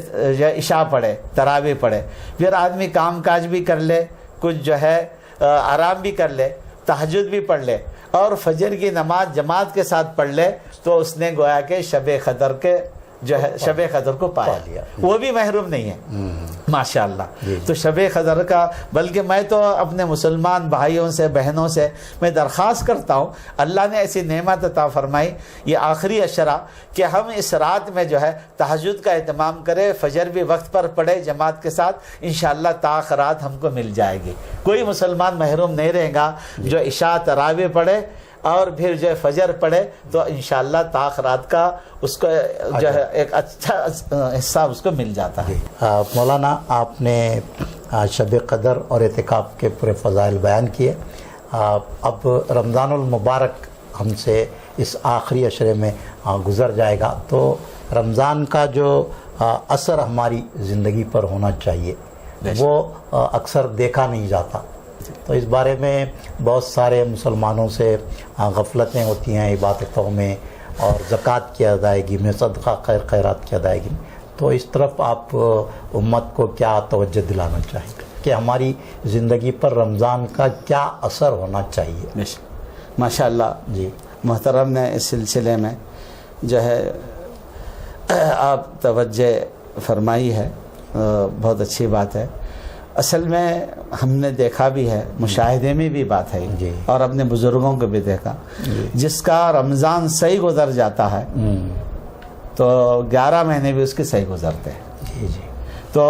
Speaker 6: عشاء پڑھے, تراویح پڑھے, پھر آدمی کام کاج بھی کر لے, کچھ جو ہے آرام بھی کر لے, تہجد بھی پڑھ لے, اور فجر کی نماز جماعت کے ساتھ پڑھ لے, تو اس نے گویا کہ شب قدر کے جو ہے شب قدر کو پایا, وہ بھی محروم نہیں ہے ماشاءاللہ. تو شب قدر کا, بلکہ میں تو اپنے مسلمان بھائیوں سے, بہنوں سے میں درخواست کرتا ہوں, اللہ نے ایسی نعمت عطا فرمائی یہ آخری عشرہ کہ ہم اس رات میں جو ہے تہجد کا اہتمام کرے, فجر بھی وقت پر پڑھے جماعت کے ساتھ, انشاءاللہ طاق رات ہم کو مل جائے گی. کوئی مسلمان محروم نہیں رہے گا جو عشاء تراویح پڑھے اور پھر جو فجر پڑھے, تو انشاءاللہ طاق رات کا اس کو جو ہے ایک اچھا حصہ اس کو مل جاتا ہے.
Speaker 5: مولانا آپ نے شب قدر اور اعتکاف کے پورے فضائل بیان کیے. اب رمضان المبارک ہم سے اس آخری عشرے میں گزر جائے گا، تو رمضان کا جو اثر ہماری زندگی پر ہونا چاہیے وہ اکثر دیکھا نہیں جاتا. تو اس بارے میں بہت سارے مسلمانوں سے غفلتیں ہوتی ہیں عبادتوں میں اور زکوٰۃ کی ادائیگی میں، صدقہ خیرات کی ادائیگی میں. تو اس طرف آپ امت کو کیا توجہ دلانا چاہیں گے کہ ہماری زندگی پر رمضان کا کیا اثر ہونا چاہیے؟
Speaker 6: ماشاء اللہ
Speaker 5: جی
Speaker 6: محترم نے اس سلسلے میں جو ہے آپ توجہ فرمائی ہے، بہت اچھی بات ہے. اصل میں ہم نے دیکھا بھی ہے، مشاہدے میں بھی بات ہے
Speaker 5: جی،
Speaker 6: اور اپنے بزرگوں کو بھی دیکھا، جس کا رمضان صحیح گزر جاتا ہے تو 11 مہینے بھی اس کے صحیح گزرتے ہیں.
Speaker 5: جی جی.
Speaker 6: تو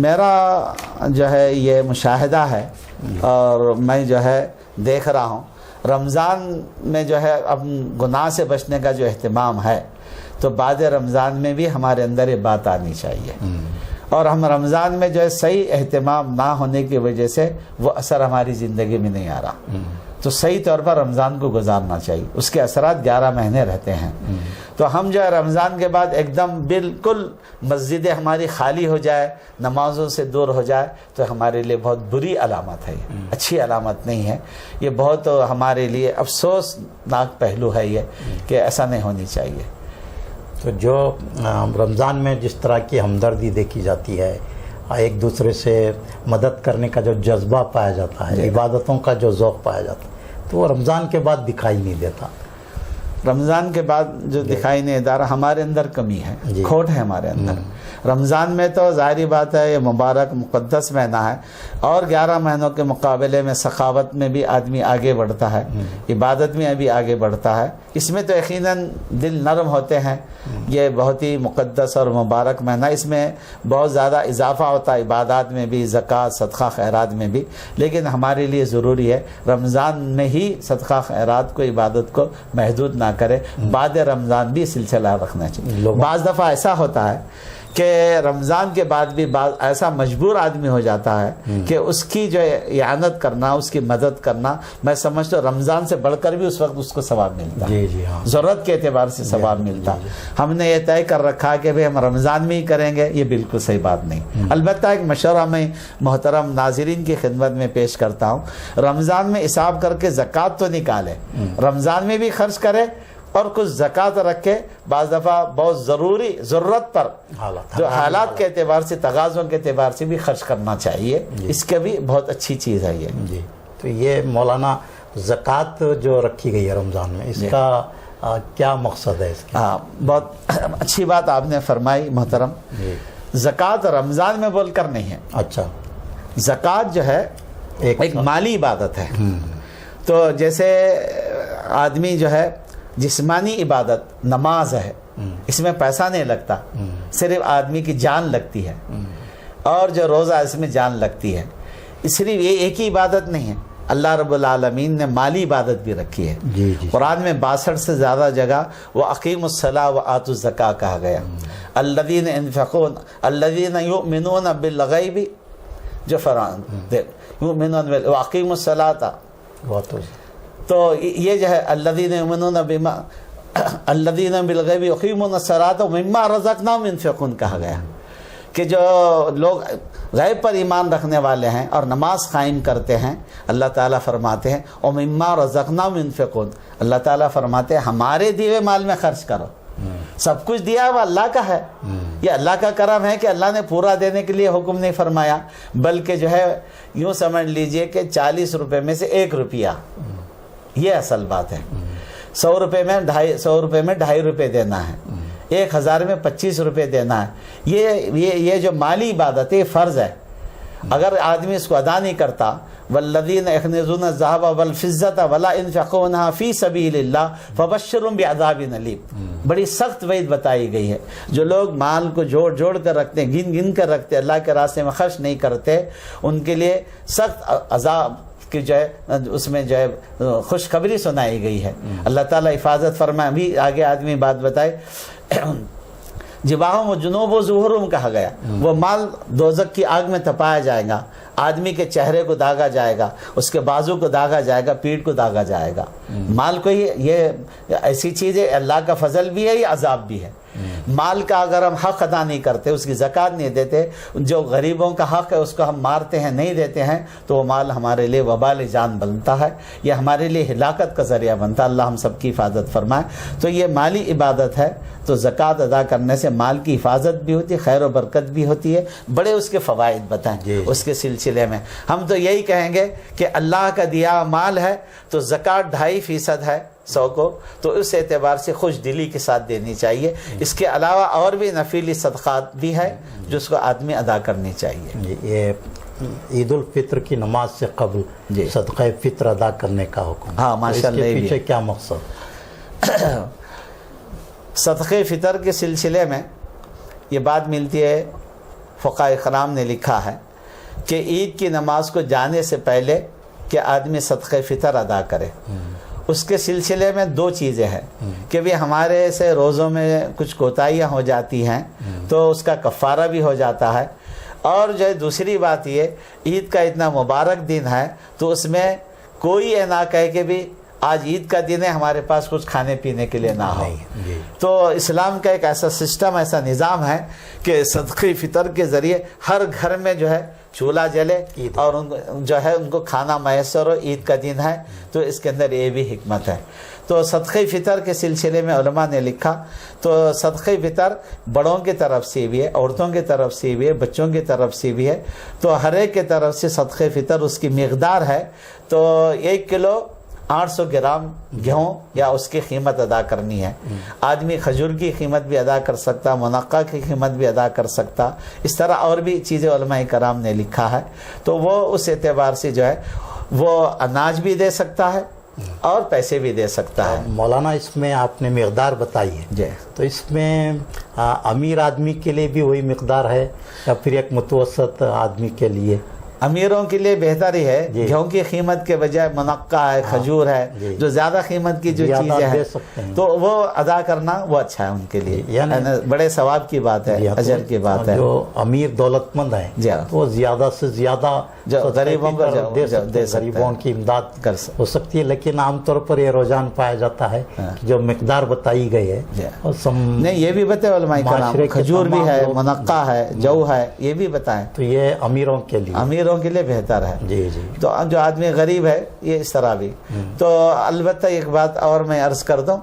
Speaker 6: میرا جو ہے یہ مشاہدہ ہے اور میں جو ہے دیکھ رہا ہوں رمضان میں جو ہے اب گناہ سے بچنے کا جو اہتمام ہے تو بعد رمضان میں بھی ہمارے اندر یہ بات آنی چاہیے، اور ہم رمضان میں جو ہے صحیح اہتمام نہ ہونے کی وجہ سے وہ اثر ہماری زندگی میں نہیں آ رہا. تو صحیح طور پر رمضان کو گزارنا چاہیے، اس کے اثرات 11 مہینے رہتے ہیں. تو ہم جو ہے رمضان کے بعد ایک دم بالکل مسجدیں ہماری خالی ہو جائے، نمازوں سے دور ہو جائے تو ہمارے لیے بہت بری علامت ہے، اچھی علامت نہیں ہے. یہ بہت ہمارے لیے افسوسناک پہلو ہے یہ کہ ایسا نہیں ہونی چاہیے.
Speaker 5: تو جو رمضان میں جس طرح کی ہمدردی دیکھی جاتی ہے، ایک دوسرے سے مدد کرنے کا جو جذبہ پایا جاتا ہے، عبادتوں کا جو ذوق پایا جاتا ہے، تو وہ رمضان کے بعد دکھائی نہیں دیتا.
Speaker 6: رمضان کے بعد جو دکھائی نہیں دے رہا، ہمارے اندر کمی ہے، کھوٹ ہے ہمارے اندر. رمضان میں تو ظاہری بات ہے یہ مبارک مقدس مہینہ ہے، اور 11 مہینوں کے مقابلے میں سخاوت میں بھی آدمی آگے بڑھتا ہے، عبادت میں بھی آگے بڑھتا ہے. اس میں تو یقیناً دل نرم ہوتے ہیں. یہ بہت ہی مقدس اور مبارک مہینہ، اس میں بہت زیادہ اضافہ ہوتا ہے عبادات میں بھی، زکوٰۃ صدقہ خیرات میں بھی. لیکن ہمارے لیے ضروری ہے رمضان میں ہی صدقہ خیرات کو، عبادت کو محدود نہ کرے، بعد رمضان بھی سلسلہ رکھنا چاہیے. بعض دفعہ ایسا ہوتا ہے کہ رمضان کے بعد بھی ایسا مجبور آدمی ہو جاتا ہے کہ اس کی جو اعانت کرنا، اس کی مدد کرنا، میں سمجھتا ہوں رمضان سے بڑھ کر بھی اس وقت اس کو ثواب ملتا ہے.
Speaker 5: جی جی ہاں،
Speaker 6: ضرورت کے اعتبار سے ثواب ملتا. ہم نے یہ طے کر رکھا کہ بھئی ہم رمضان میں ہی کریں گے، یہ بالکل صحیح بات نہیں. البتہ ایک مشورہ میں محترم ناظرین کی خدمت میں پیش کرتا ہوں، رمضان میں حساب کر کے زکوٰۃ تو نکالے، رمضان میں بھی خرچ کرے اور کچھ زکوٰۃ رکھے. بعض دفعہ بہت ضروری ضرورت پر جو حالات کے اعتبار سے، تقاضوں کے اعتبار سے بھی خرچ کرنا چاہیے. اس کے بھی بہت اچھی چیز ہے یہ.
Speaker 5: جی. تو یہ مولانا زکوٰۃ جو رکھی گئی ہے رمضان میں، اس کا کیا مقصد ہے اس کا؟
Speaker 6: ہاں، بہت اچھی بات آپ نے فرمائی محترم. زکوٰۃ رمضان میں بول کر نہیں ہے.
Speaker 5: اچھا.
Speaker 6: زکوٰۃ جو ہے ایک مالی عبادت ہے. تو جیسے آدمی جو ہے جسمانی عبادت نماز ہے، اس میں پیسہ نہیں لگتا، صرف آدمی کی جان لگتی ہے، اور جو روزہ اس میں جان لگتی ہے. صرف یہ ایک ہی عبادت نہیں ہے، اللہ رب العالمین نے مالی عبادت بھی رکھی ہے.
Speaker 5: جی جی.
Speaker 6: قرآن میں 62 سے زیادہ جگہ وَأَقِيمُوا الصَّلَاةَ وَآتُوا الزَّكَاةَ کہا گیا. الَّذِينَ يُنْفِقُونَ الَّذِينَ يُؤْمِنُونَ بِالْغَيْبِ جو يُؤْمِنُونَ وَأَقِيمُوا الصَّلَاةَ. تو یہ جو ہے الذین یؤمنون بما الذین بالغیب یقیمون الصلاۃ ومما رزقناہم ينفقون کہا گیا کہ جو لوگ غیب پر ایمان رکھنے والے ہیں اور نماز قائم کرتے ہیں، اللہ تعالیٰ فرماتے ہیں ومما رزقناہم ينفقون، اللہ تعالیٰ فرماتے ہیں ہمارے دیے مال میں خرچ کرو. سب کچھ دیا وہ اللہ کا ہے. یہ اللہ کا کرم ہے کہ اللہ نے پورا دینے کے لیے حکم نہیں فرمایا، بلکہ جو ہے یوں سمجھ لیجئے کہ 40 روپے میں سے 1 روپیہ، یہ اصل بات ہے. 100 روپے میں 2.5 روپے دینا ہے، 1000 میں 25 روپے دینا ہے. یہ جو مالی عبادت ہے فرض ہے. اگر آدمی اس کو ادا نہیں کرتا، والذین یکنزون الذهب والفضة ولا ينفقونها في سبیل اللہ فبشرهم بعذاب علیم. بڑی سخت وعید بتائی گئی ہے. جو لوگ مال کو جوڑ کر رکھتے ہیں، گن کر رکھتے ہیں، اللہ کے راستے میں خرچ نہیں کرتے، ان کے لیے سخت عذاب کہ جو ہے اس میں جو ہے خوشخبری سنائی گئی ہے. اللہ تعالیٰ حفاظت فرمائے. ابھی آگے آدمی بات بتائے، جباہم و جنوب و ظہورم کہا گیا، وہ مال دوزخ کی آگ میں تپایا جائے گا. آدمی کے چہرے کو داغا جائے گا، اس کے بازو کو داغا جائے گا، پیٹھ کو داغا جائے گا۔ مال کو یہ ایسی چیز ہے، اللہ کا فضل بھی ہے، یہ عذاب بھی ہے۔ مال کا اگر ہم حق ادا نہیں کرتے، اس کی زکوٰۃ نہیں دیتے، جو غریبوں کا حق ہے اس کو ہم مارتے ہیں، نہیں دیتے ہیں، تو وہ مال ہمارے لیے وبال جان بنتا ہے، یہ ہمارے لیے ہلاکت کا ذریعہ بنتا ہے۔ اللہ ہم سب کی حفاظت فرمائے۔ تو یہ مالی عبادت ہے، تو زکوٰۃ ادا کرنے سے مال کی حفاظت بھی ہوتی ہے، خیر و برکت بھی ہوتی ہے۔ بڑے اس کے فوائد بتائیں اس کے سلسلے میں ہم تو یہی کہیں گے کہ اللہ کا دیا مال ہے تو زکوٰۃ 2.5% ہے 100 کو، تو اس اعتبار سے خوش دلی کے ساتھ دینی چاہیے۔ اس کے علاوہ اور بھی نفیلی صدقات بھی ہے جو اس کو آدمی ادا کرنی چاہیے۔
Speaker 5: یہ عید الفطر کی نماز سے قبل صدقہ فطر ادا کرنے کا حکم،
Speaker 6: ہاں ماشاءاللہ،
Speaker 5: اس کے پیچھے کیا مقصد؟
Speaker 6: صدقہ فطر کے سلسلے میں یہ بات ملتی ہے، فقہاء کرام نے لکھا ہے کہ عید کی نماز کو جانے سے پہلے کہ آدمی صدقہ فطر ادا کرے۔ اس کے سلسلے میں 2 چیزیں ہیں کہ بھی ہمارے سے روزوں میں کچھ کوتاہیاں ہو جاتی ہیں تو اس کا کفارہ بھی ہو جاتا ہے، اور جو ہے دوسری بات یہ عید کا اتنا مبارک دن ہے تو اس میں کوئی یہ نہ کہے کہ بھی آج عید کا دن ہے ہمارے پاس کچھ کھانے پینے کے لیے نہ ہو۔ تو اسلام کا ایک ایسا سسٹم، ایسا نظام ہے کہ صدقہ فطر کے ذریعے ہر گھر میں جو ہے چولہا جلے اور جو ہے ان کو کھانا میسر ہو، عید کا دن ہے تو اس کے اندر یہ بھی حکمت ہے۔ تو صدقہ فطر کے سلسلے میں علماء نے لکھا تو صدقہ فطر بڑوں کی طرف سے بھی ہے، عورتوں کی طرف سے بھی ہے، بچوں کی طرف سے بھی ہے، تو ہر ایک کی طرف سے صدقہ فطر اس کی مقدار ہے تو 1 کلو 800 گرام گیہوں یا اس کی قیمت ادا کرنی ہے۔ آدمی کھجور کی قیمت بھی ادا کر سکتا، منقع کی قیمت بھی ادا کر سکتا، اس طرح اور بھی چیزیں علماء کرام نے لکھا ہے۔ تو وہ اس اعتبار سے جو ہے وہ اناج بھی دے سکتا ہے اور پیسے بھی دے سکتا ہے۔
Speaker 5: مولانا اس میں آپ نے مقدار بتائی ہے
Speaker 6: جی،
Speaker 5: تو اس میں امیر آدمی کے لیے بھی وہی مقدار ہے یا پھر ایک متوسط آدمی کے لیے؟
Speaker 6: امیروں کے لیے بہتر ہی ہے، گیہوں کی قیمت کے بجائے منقع ہے، کھجور ہے، جو زیادہ قیمت کی جو چیزیں ہیں تو وہ ادا کرنا وہ اچھا ہے ان کے لیے، یعنی بڑے ثواب کی بات ہے، اجر کی بات ہے۔
Speaker 5: جو امیر دولت مند ہیں وہ زیادہ سے زیادہ
Speaker 6: غریبوں کو
Speaker 5: غریبوں کی امداد ہو سکتی ہے، لیکن عام طور پر یہ رجحان پایا جاتا ہے کہ جو مقدار بتائی گئی ہے
Speaker 6: نہیں، یہ بھی بتائے علماء کرام، کھجور بھی ہے، منقع ہے، جو ہے، یہ بھی بتائیں
Speaker 5: تو یہ امیروں کے لیے،
Speaker 6: امیروں کے لیے بہتر ہے۔
Speaker 5: جی جی،
Speaker 6: تو جو آدمی غریب ہے یہ اس طرح بھی۔ تو البتہ ایک بات اور میں عرض کر دوں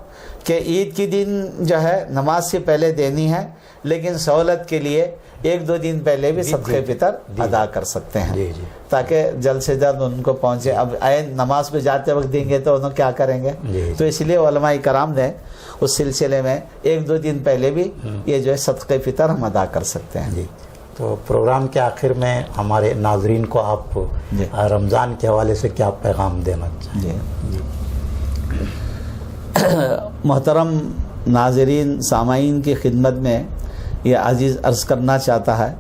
Speaker 6: کہ عید کی دن جو ہے نماز سے پہلے دینی ہے، لیکن سہولت کے لیے 1-2 دن پہلے بھی صدقہ فطر ادا کر سکتے ہیں تاکہ جلد سے جلد ان کو پہنچے۔ اب نماز پہ جاتے وقت دیں گے تو انہوں کیا کریں گے؟ تو اس لیے علماء کرام نے اس سلسلے میں 1-2 دن پہلے بھی یہ جو ہے صدقہ فطر ہم ادا کر سکتے ہیں۔
Speaker 5: تو پروگرام کے آخر میں ہمارے ناظرین کو آپ رمضان کے حوالے سے کیا پیغام دینا چاہیں؟
Speaker 6: محترم ناظرین، سامعین کی خدمت میں یہ عزیز عرض کرنا چاہتا ہے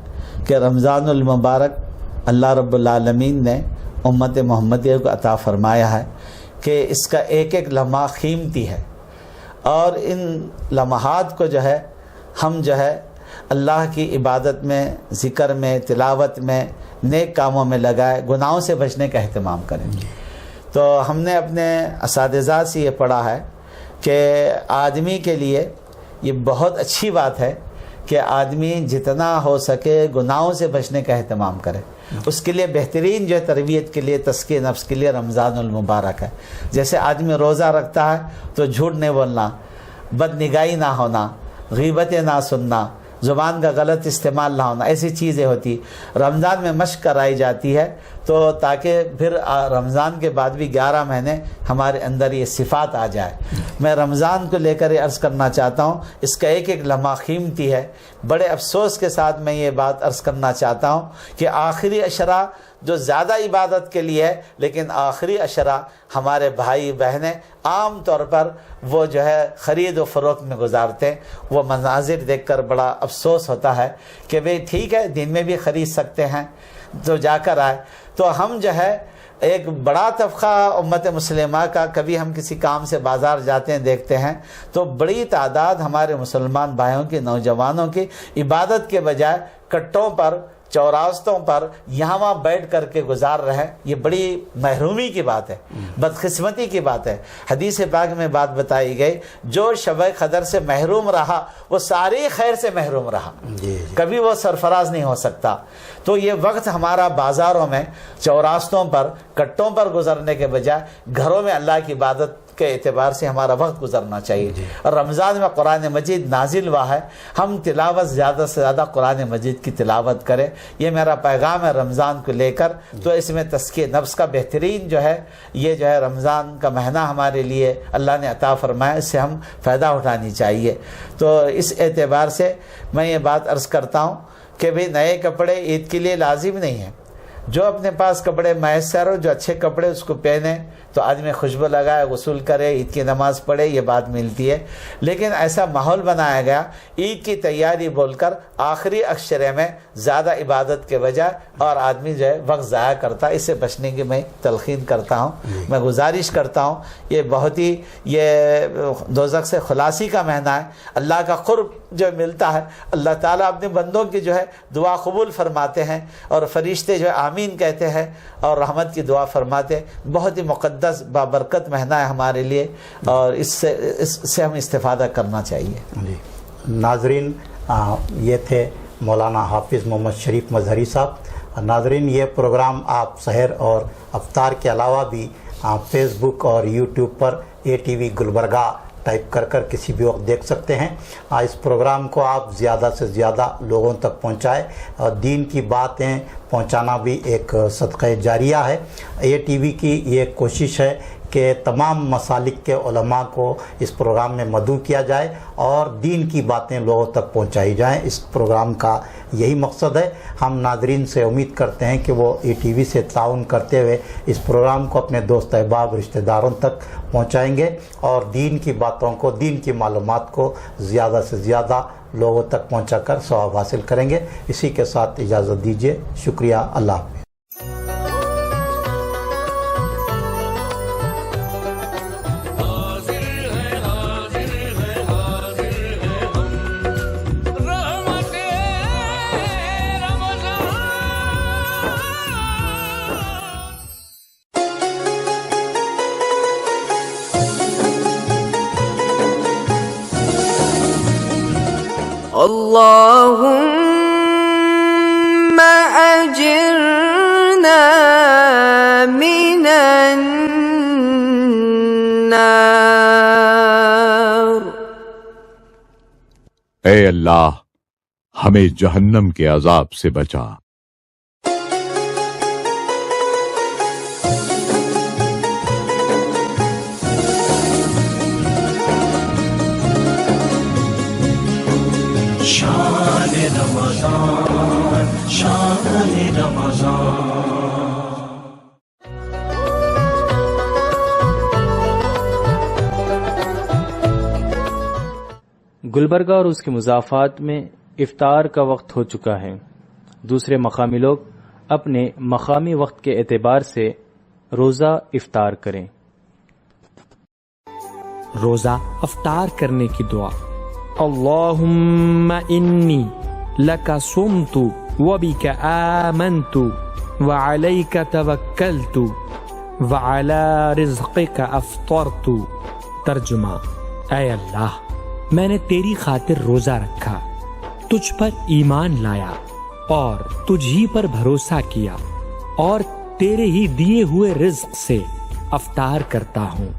Speaker 6: کہ رمضان المبارک اللہ رب العالمین نے امت محمدیہ کو عطا فرمایا ہے کہ اس کا ایک ایک لمحہ قیمتی ہے، اور ان لمحات کو جو ہے ہم جو ہے اللہ کی عبادت میں، ذکر میں، تلاوت میں، نیک کاموں میں لگائے، گناہوں سے بچنے کا اہتمام کریں۔ تو ہم نے اپنے اساتذہ سے یہ پڑھا ہے کہ آدمی کے لیے یہ بہت اچھی بات ہے کہ آدمی جتنا ہو سکے گناہوں سے بچنے کا اہتمام کرے۔ اس کے لیے بہترین جو ہے تربیت کے لیے، تزکیہ نفس کے لیے رمضان المبارک ہے۔ جیسے آدمی روزہ رکھتا ہے تو جھوٹ نہیں بولنا، بد نگاہی نہ ہونا، غیبتیں نہ سننا، زبان کا غلط استعمال نہ ہونا، ایسی چیزیں ہوتی رمضان میں مشق کرائی جاتی ہے تو تاکہ پھر رمضان کے بعد بھی 11 مہینے ہمارے اندر یہ صفات آ جائے۔ میں رمضان کو لے کر یہ عرض کرنا چاہتا ہوں، اس کا ایک ایک لمحہ قیمتی ہے۔ بڑے افسوس کے ساتھ میں یہ بات عرض کرنا چاہتا ہوں کہ آخری عشرہ جو زیادہ عبادت کے لیے ہے، لیکن آخری عشرہ ہمارے بھائی بہنیں عام طور پر وہ جو ہے خرید و فروخت میں گزارتے ہیں۔ وہ مناظر دیکھ کر بڑا افسوس ہوتا ہے کہ بھئی ٹھیک ہے دن میں بھی خرید سکتے ہیں تو جا کر آئے۔ تو ہم جو ہے ایک بڑا طبقہ امت مسلمہ کا، کبھی ہم کسی کام سے بازار جاتے ہیں دیکھتے ہیں تو بڑی تعداد ہمارے مسلمان بھائیوں کی، نوجوانوں کی عبادت کے بجائے کٹوں پر چوراستوں پر یہاں وہاں بیٹھ کر کے گزار رہے، یہ بڑی محرومی کی بات ہے، بدقسمتی کی بات ہے۔ حدیث پاک میں بات بتائی گئی، جو شب قدر سے محروم رہا وہ ساری خیر سے محروم رہا، کبھی وہ سرفراز نہیں ہو سکتا۔ تو یہ وقت ہمارا بازاروں میں، چوراستوں پر، کٹوں پر گزرنے کے بجائے گھروں میں اللہ کی عبادت کے اعتبار سے ہمارا وقت گزرنا چاہیے۔ اور رمضان میں قرآن مجید نازل ہوا ہے، ہم تلاوت زیادہ سے زیادہ قرآن مجید کی تلاوت کریں، یہ میرا پیغام ہے رمضان کو لے کر۔ تو اس میں تزکیہ نفس کا بہترین جو ہے، یہ جو ہے رمضان کا مہینہ ہمارے لیے اللہ نے عطا فرمایا، اس سے ہم فائدہ اٹھانی چاہیے۔ تو اس اعتبار سے میں یہ بات عرض کرتا ہوں کہ بھئی نئے کپڑے عید کے لیے لازم نہیں ہیں، جو اپنے پاس کپڑے میسر ہو، جو اچھے کپڑے اس کو پہنے، تو آدمی خوشبو لگائے، غسل کرے، عید کی نماز پڑھے، یہ بات ملتی ہے۔ لیکن ایسا ماحول بنایا گیا عید کی تیاری بول کر آخری عشرے میں زیادہ عبادت کے بجائے اور آدمی جو ہے وقت ضائع کرتا ہے، اس سے بچنے کی میں تلقین کرتا ہوں، میں گزارش کرتا ہوں۔ یہ بہت ہی یہ دوزخ سے خلاصی کا مہینہ ہے، اللہ کا قرب جو ملتا ہے، اللہ تعالیٰ اپنے بندوں کی جو ہے دعا قبول فرماتے ہیں، اور فرشتے جو ہے آمین کہتے ہیں اور رحمت کی دعا فرماتے ہیں۔ بہت ہی مقدس بابرکت مہینہ ہے ہمارے لیے، اور اس سے ہم استفادہ کرنا چاہیے۔
Speaker 5: ناظرین، یہ تھے مولانا حافظ محمد شریف مظہری صاحب۔ ناظرین، یہ پروگرام آپ سحر اور افطار کے علاوہ بھی فیس بک اور یوٹیوب پر ATV گلبرگہ ٹائپ کر کر کسی بھی وقت دیکھ سکتے ہیں۔ اس پروگرام کو آپ زیادہ سے زیادہ لوگوں تک پہنچائیں، اور دین کی باتیں پہنچانا بھی ایک صدقہ جاریہ ہے۔ ATV کی یہ کوشش ہے کہ تمام مسالک کے علماء کو اس پروگرام میں مدعو کیا جائے اور دین کی باتیں لوگوں تک پہنچائی جائیں۔ اس پروگرام کا یہی مقصد ہے۔ ہم ناظرین سے امید کرتے ہیں کہ وہ ATV سے تعاون کرتے ہوئے اس پروگرام کو اپنے دوست احباب رشتہ داروں تک پہنچائیں گے، اور دین کی باتوں کو، دین کی معلومات کو زیادہ سے زیادہ لوگوں تک پہنچا کر ثواب حاصل کریں گے۔ اسی کے ساتھ اجازت دیجیے، شکریہ، اللہ حافظ۔
Speaker 2: اللهم أجرنا من النار۔
Speaker 3: اے اللہ، ہمیں جہنم کے عذاب سے بچا۔
Speaker 4: شان رمضان، شان رمضان۔
Speaker 7: گلبرگہ اور اس کے مضافات میں افطار کا وقت ہو چکا ہے۔ دوسرے مقامی لوگ اپنے مقامی وقت کے اعتبار سے روزہ افطار کریں۔
Speaker 8: روزہ افطار کرنے کی دعا: اللہم انی لک صمت وبک آمنت وعلیک توکلت وعلی رزقک افطرت۔ ترجمہ: اے اللہ، میں نے تیری خاطر روزہ رکھا، تجھ پر ایمان لایا اور تجھ ہی پر بھروسہ کیا، اور تیرے ہی دیے ہوئے رزق سے افطار کرتا ہوں۔